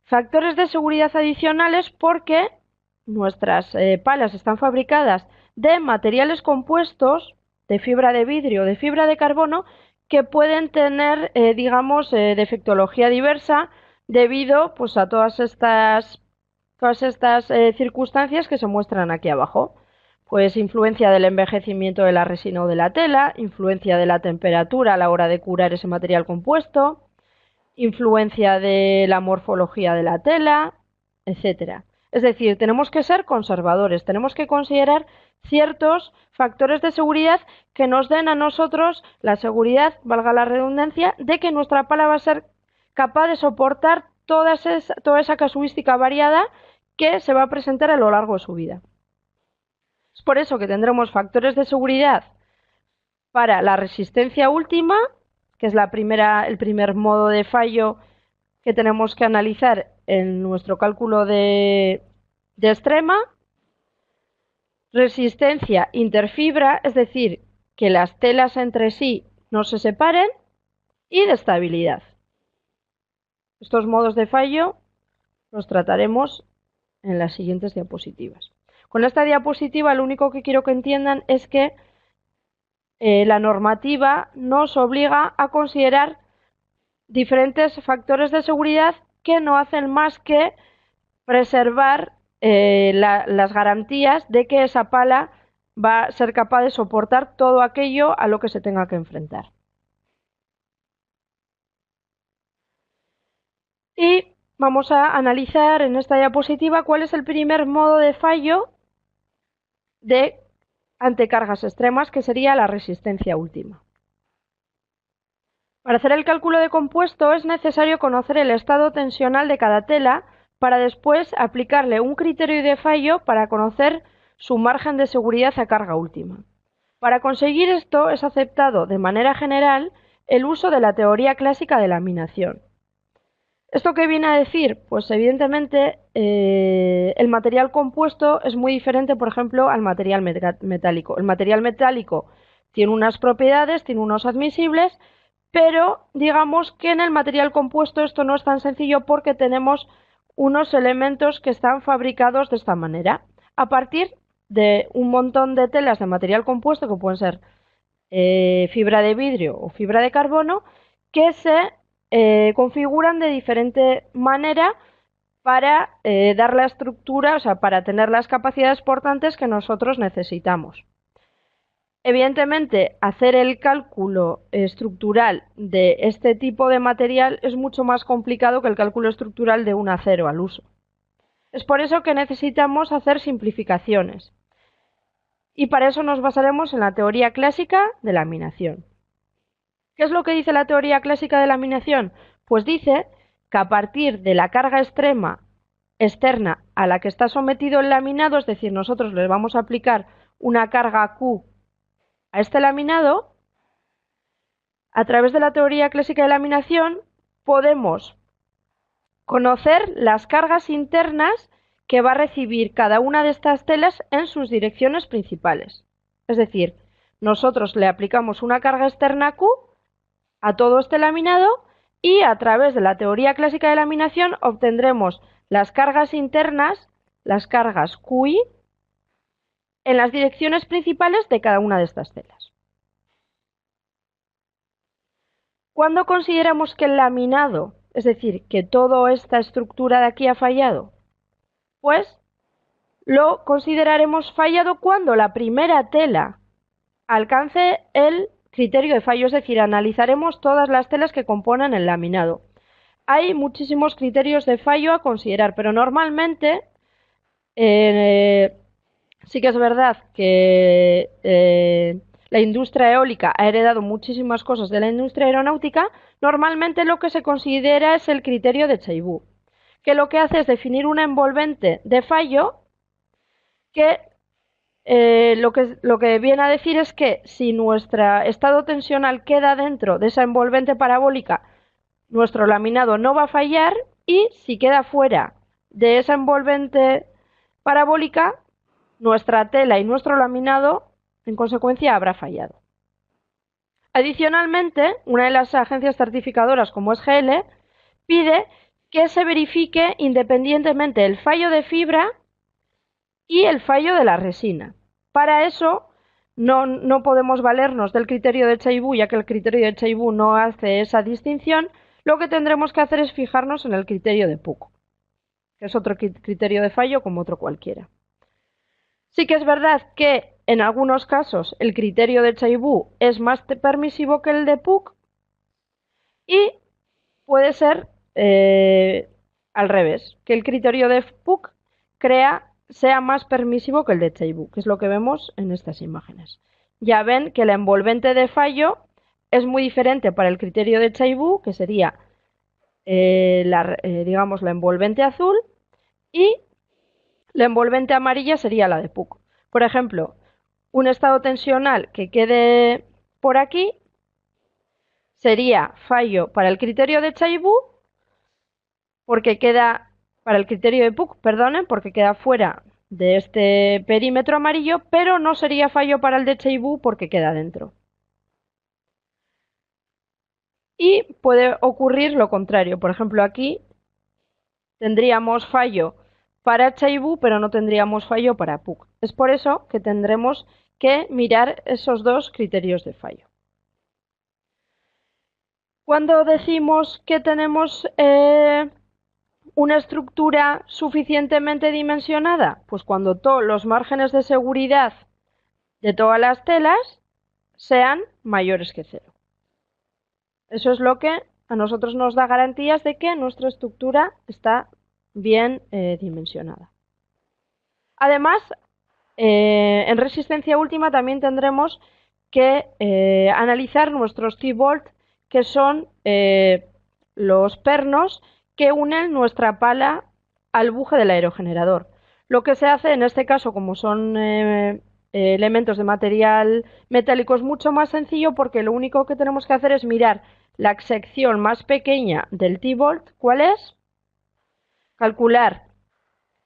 factores de seguridad adicionales porque nuestras palas están fabricadas de materiales compuestos, de fibra de vidrio, de fibra de carbono, que pueden tener, digamos, defectología diversa debido pues, a todas estas circunstancias que se muestran aquí abajo. Pues influencia del envejecimiento de la resina o de la tela, influencia de la temperatura a la hora de curar ese material compuesto, influencia de la morfología de la tela, etcétera. Es decir, tenemos que ser conservadores, tenemos que considerar ciertos factores de seguridad que nos den a nosotros la seguridad, valga la redundancia, de que nuestra pala va a ser capaz de soportar toda esa casuística variada que se va a presentar a lo largo de su vida. Es por eso que tendremos factores de seguridad para la resistencia última, que es el primer modo de fallo que tenemos que analizar en nuestro cálculo de extrema. Resistencia interfibra, es decir, que las telas entre sí no se separen, y de estabilidad. Estos modos de fallo los trataremos en las siguientes diapositivas. Con esta diapositiva lo único que quiero que entiendan es que la normativa nos obliga a considerar diferentes factores de seguridad que no hacen más que preservar las garantías de que esa pala va a ser capaz de soportar todo aquello a lo que se tenga que enfrentar. Y vamos a analizar en esta diapositiva cuál es el primer modo de fallo de ante cargas extremas, que sería la resistencia última. Para hacer el cálculo de compuesto es necesario conocer el estado tensional de cada tela para después aplicarle un criterio de fallo para conocer su margen de seguridad a carga última. Para conseguir esto es aceptado de manera general el uso de la teoría clásica de laminación. ¿Esto qué viene a decir? Pues evidentemente el material compuesto es muy diferente, por ejemplo, al material metálico. El material metálico tiene unas propiedades, tiene unos admisibles, pero digamos que en el material compuesto esto no es tan sencillo porque tenemos unos elementos que están fabricados de esta manera, a partir de un montón de telas de material compuesto, que pueden ser fibra de vidrio o fibra de carbono, que se configuran de diferente manera para dar la estructura, o sea, para tener las capacidades portantes que nosotros necesitamos. Evidentemente, hacer el cálculo estructural de este tipo de material es mucho más complicado que el cálculo estructural de un acero al uso. Es por eso que necesitamos hacer simplificaciones. Y para eso nos basaremos en la teoría clásica de laminación. ¿Qué es lo que dice la teoría clásica de laminación? Pues dice que a partir de la carga extrema externa a la que está sometido el laminado, es decir, nosotros le vamos a aplicar una carga Q a este laminado, a través de la teoría clásica de laminación podemos conocer las cargas internas que va a recibir cada una de estas telas en sus direcciones principales. Es decir, nosotros le aplicamos una carga externa Q a todo este laminado y a través de la teoría clásica de laminación obtendremos las cargas internas, las cargas QI, en las direcciones principales de cada una de estas telas. ¿Cuándo consideramos que el laminado, es decir, que toda esta estructura de aquí ha fallado? Pues lo consideraremos fallado cuando la primera tela alcance el criterio de fallo, es decir, analizaremos todas las telas que componen el laminado. Hay muchísimos criterios de fallo a considerar, pero normalmente sí que es verdad que la industria eólica ha heredado muchísimas cosas de la industria aeronáutica. Normalmente lo que se considera es el criterio de Chaibou, que lo que hace es definir una envolvente de fallo que lo que viene a decir es que si nuestro estado tensional queda dentro de esa envolvente parabólica, nuestro laminado no va a fallar, y si queda fuera de esa envolvente parabólica, nuestra tela y nuestro laminado, en consecuencia, habrá fallado. Adicionalmente, una de las agencias certificadoras, como es GL, pide que se verifique independientemente el fallo de fibra y el fallo de la resina. Para eso no podemos valernos del criterio de Chaibou, ya que el criterio de Chaibou no hace esa distinción. Lo que tendremos que hacer es fijarnos en el criterio de Puck, que es otro criterio de fallo como otro cualquiera. Sí que es verdad que en algunos casos el criterio de Chaibou es más permisivo que el de Puck, y puede ser al revés, que el criterio de Puck sea más permisivo que el de Chaibou, que es lo que vemos en estas imágenes. Ya ven que la envolvente de fallo es muy diferente para el criterio de Chaibou, que sería digamos la envolvente azul, y la envolvente amarilla sería la de Puck. Por ejemplo, un estado tensional que quede por aquí sería fallo para el criterio de Chaibou, porque queda para el criterio de Puck, perdonen, porque queda fuera de este perímetro amarillo, pero no sería fallo para el de Chaibou porque queda dentro. Y puede ocurrir lo contrario. Por ejemplo, aquí tendríamos fallo para Chaibou, pero no tendríamos fallo para Puck. Es por eso que tendremos que mirar esos dos criterios de fallo. Cuando decimos que tenemos una estructura suficientemente dimensionada, pues cuando todos los márgenes de seguridad de todas las telas sean mayores que 0. Eso es lo que a nosotros nos da garantías de que nuestra estructura está bien dimensionada. Además, En resistencia última también tendremos que analizar nuestros T-bolt, que son los pernos que unen nuestra pala al buje del aerogenerador. Lo que se hace en este caso, como son elementos de material metálico, es mucho más sencillo, porque lo único que tenemos que hacer es mirar la sección más pequeña del T-bolt, ¿cuál es? Calcular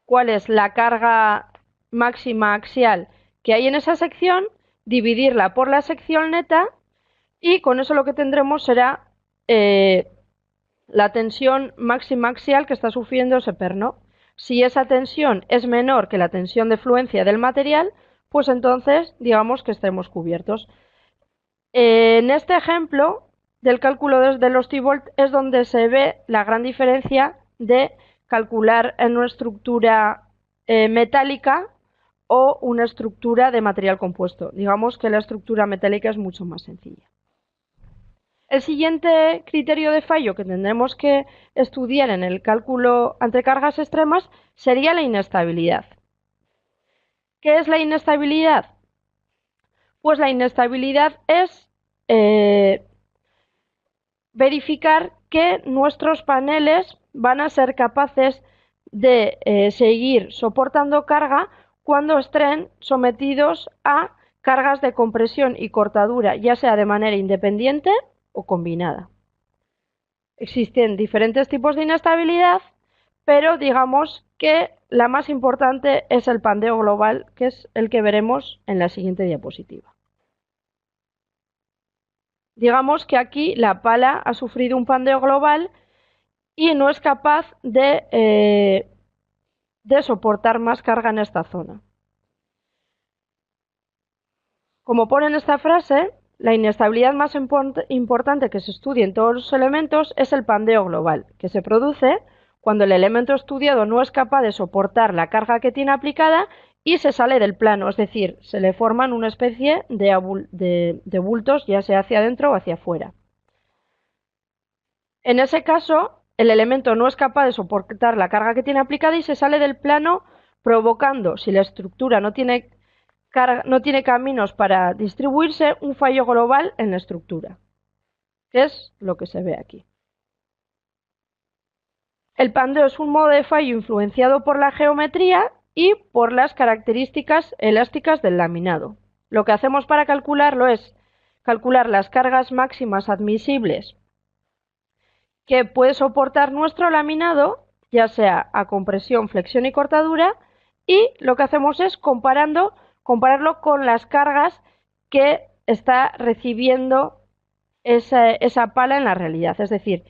cuál es la carga máxima axial que hay en esa sección, dividirla por la sección neta, y con eso lo que tendremos será la tensión máxima axial que está sufriendo ese perno. Si esa tensión es menor que la tensión de fluencia del material, pues entonces digamos que estemos cubiertos. En este ejemplo del cálculo de los T-volt es donde se ve la gran diferencia de calcular en una estructura metálica o una estructura de material compuesto. Digamos que la estructura metálica es mucho más sencilla. El siguiente criterio de fallo que tendremos que estudiar en el cálculo ante cargas extremas sería la inestabilidad. ¿Qué es la inestabilidad? Pues la inestabilidad es verificar que nuestros paneles van a ser capaces de seguir soportando carga cuando estén sometidos a cargas de compresión y cortadura, ya sea de manera independiente o combinada. Existen diferentes tipos de inestabilidad, pero digamos que la más importante es el pandeo global, que es el que veremos en la siguiente diapositiva. Digamos que aquí la pala ha sufrido un pandeo global y no es capaz de soportar más carga en esta zona. Como pone en esta frase, la inestabilidad más importante que se estudia en todos los elementos es el pandeo global, que se produce cuando el elemento estudiado no es capaz de soportar la carga que tiene aplicada y se sale del plano, es decir, se le forman una especie de bultos, ya sea hacia adentro o hacia afuera. En ese caso, el elemento no es capaz de soportar la carga que tiene aplicada y se sale del plano, provocando, si la estructura no tiene caminos para distribuirse, un fallo global en la estructura, que es lo que se ve aquí. El pandeo es un modo de fallo influenciado por la geometría y por las características elásticas del laminado. Lo que hacemos para calcularlo es calcular las cargas máximas admisibles que puede soportar nuestro laminado, ya sea a compresión, flexión y cortadura, y lo que hacemos es compararlo con las cargas que está recibiendo esa pala en la realidad. Es decir,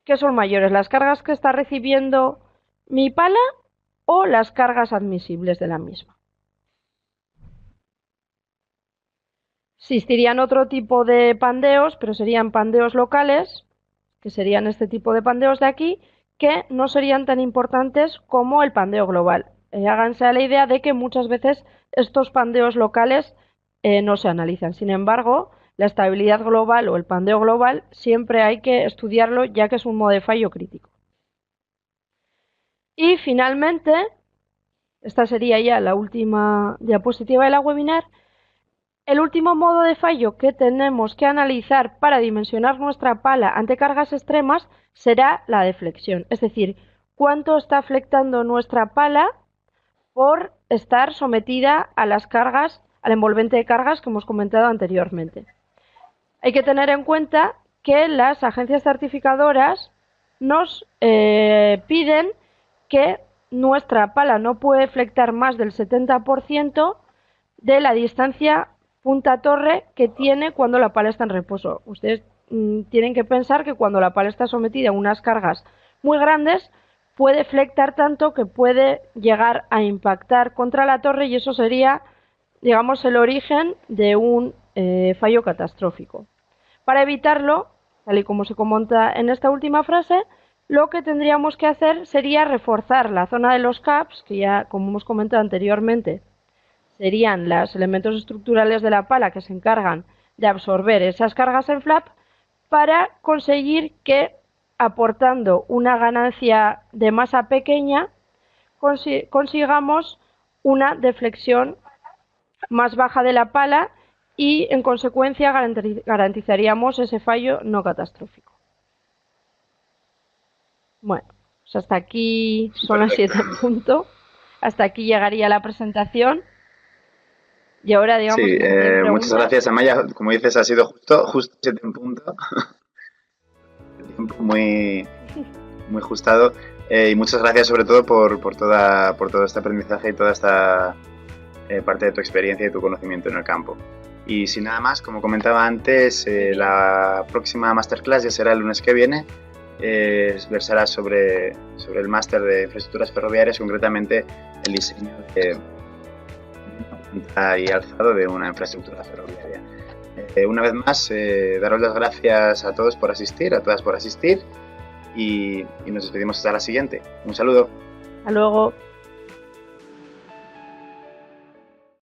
¿qué son mayores, las cargas que está recibiendo mi pala o las cargas admisibles de la misma? Existirían otro tipo de pandeos, pero serían pandeos locales, que serían este tipo de pandeos de aquí, que no serían tan importantes como el pandeo global. Háganse a la idea de que muchas veces estos pandeos locales no se analizan. Sin embargo, la estabilidad global o el pandeo global siempre hay que estudiarlo, ya que es un modo de fallo crítico. Y finalmente, esta sería ya la última diapositiva de la webinar. El último modo de fallo que tenemos que analizar para dimensionar nuestra pala ante cargas extremas será la deflexión, es decir, cuánto está flectando nuestra pala por estar sometida a las cargas, al envolvente de cargas que hemos comentado anteriormente. Hay que tener en cuenta que las agencias certificadoras nos piden que nuestra pala no puede flectar más del 70% de la distancia punta torre que tiene cuando la pala está en reposo. Ustedes tienen que pensar que cuando la pala está sometida a unas cargas muy grandes, puede flectar tanto que puede llegar a impactar contra la torre, y eso sería, digamos, el origen de un fallo catastrófico. Para evitarlo, tal y como se comenta en esta última frase, lo que tendríamos que hacer sería reforzar la zona de los caps, que ya, como hemos comentado anteriormente, serían los elementos estructurales de la pala que se encargan de absorber esas cargas en flap, para conseguir que, aportando una ganancia de masa pequeña, consigamos una deflexión más baja de la pala y, en consecuencia, garantizaríamos ese fallo no catastrófico. Bueno, pues hasta aquí son las 7 en punto. Hasta aquí llegaría la presentación. Y ahora, digamos, Sí, muchas gracias, Amaya. Como dices, ha sido justo 7 en punto. El tiempo muy ajustado. Y muchas gracias sobre todo por todo este aprendizaje y toda esta parte de tu experiencia y tu conocimiento en el campo. Y sin nada más, como comentaba antes, la próxima masterclass ya será el lunes que viene. Versará sobre el máster de infraestructuras ferroviarias, concretamente el diseño de y alzado de una infraestructura ferroviaria. Una vez más, daros las gracias a todos por asistir, a todas por asistir, y nos despedimos hasta la siguiente. Un saludo. Hasta luego.